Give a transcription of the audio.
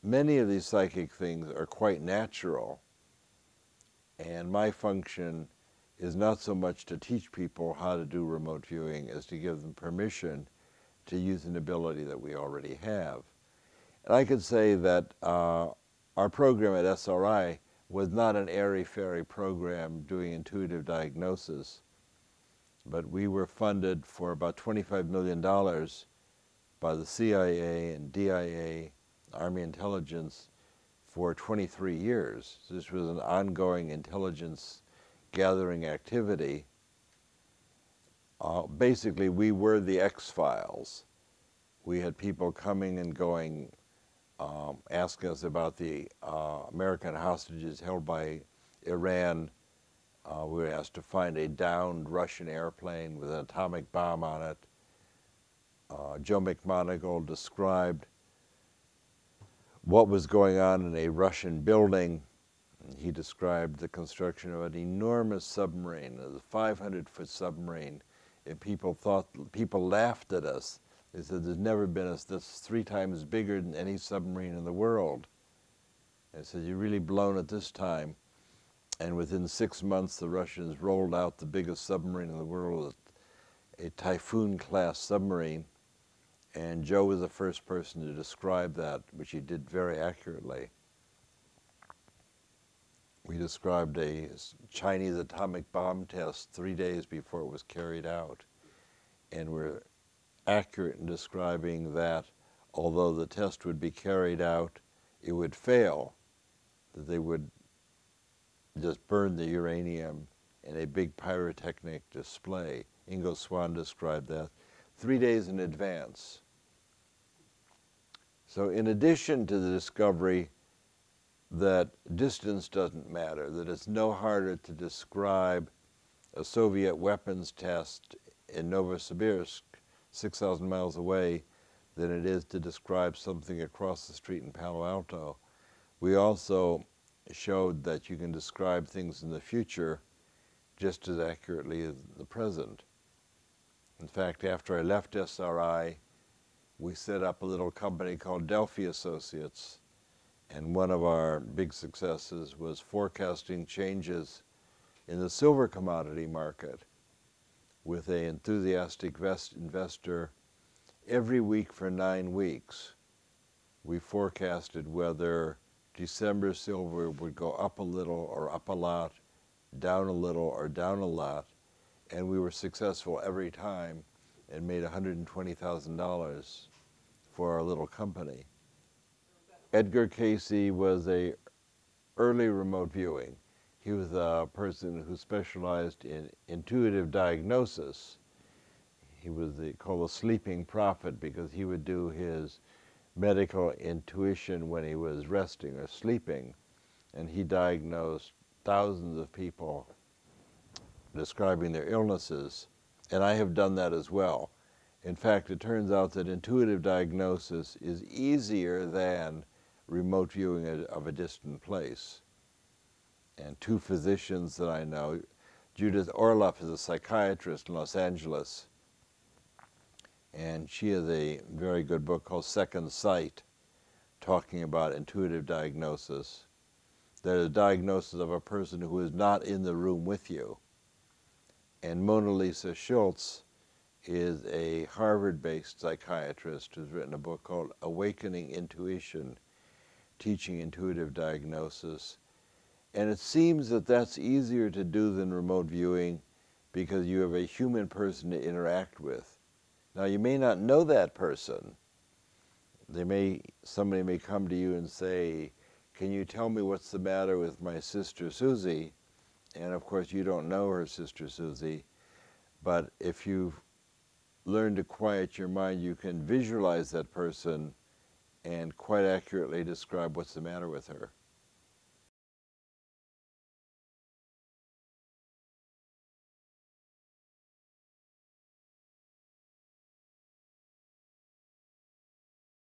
many of these psychic things are quite natural, and my function is not so much to teach people how to do remote viewing as to give them permission to use an ability that we already have. And I could say that our program at SRI was not an airy-fairy program doing intuitive diagnosis, but we were funded for about $25 million by the CIA and DIA, Army Intelligence, for 23 years. So this was an ongoing intelligence gathering activity. Basically, we were the X-Files. We had people coming and going, asking us about the American hostages held by Iran. We were asked to find a downed Russian airplane with an atomic bomb on it. Joe McMoneagle described what was going on in a Russian building. He described the construction of an enormous submarine, a 500-foot submarine, and people laughed at us. They said, there's never been this 3 times bigger than any submarine in the world. They said, you're really blown at this time. And within 6 months, the Russians rolled out the biggest submarine in the world, a Typhoon-class submarine. And Joe was the first person to describe that, which he did very accurately. We described a Chinese atomic bomb test 3 days before it was carried out. And we're accurate in describing that although the test would be carried out, it would fail, that they would just burn the uranium in a big pyrotechnic display. Ingo Swann described that 3 days in advance. So in addition to the discovery that distance doesn't matter, that it's no harder to describe a Soviet weapons test in Novosibirsk, 6,000 miles away, than it is to describe something across the street in Palo Alto. We also showed that you can describe things in the future just as accurately as the present. In fact, after I left SRI, we set up a little company called Delphi Associates, and one of our big successes was forecasting changes in the silver commodity market with an enthusiastic investor. Every week for 9 weeks, we forecasted whether December silver would go up a little or up a lot, down a little or down a lot, and we were successful every time and made $120,000 for our little company. Edgar Cayce was an early remote viewing. He was a person who specialized in intuitive diagnosis. He was called the sleeping prophet because he would do his medical intuition when he was resting or sleeping, and he diagnosed thousands of people describing their illnesses, and I have done that as well. In fact, it turns out that intuitive diagnosis is easier than remote viewing of a distant place. And 2 physicians that I know, Judith Orloff is a psychiatrist in Los Angeles, and she has a very good book called Second Sight, talking about intuitive diagnosis. That is a diagnosis of a person who is not in the room with you. And Mona Lisa Schultz is a Harvard-based psychiatrist who's written a book called Awakening Intuition, Teaching Intuitive Diagnosis. And it seems that that's easier to do than remote viewing because you have a human person to interact with. Now, you may not know that person. Somebody may come to you and say, can you tell me what's the matter with my sister Susie? And of course, you don't know her sister Susie. But if you've learned to quiet your mind, you can visualize that person and quite accurately describe what's the matter with her.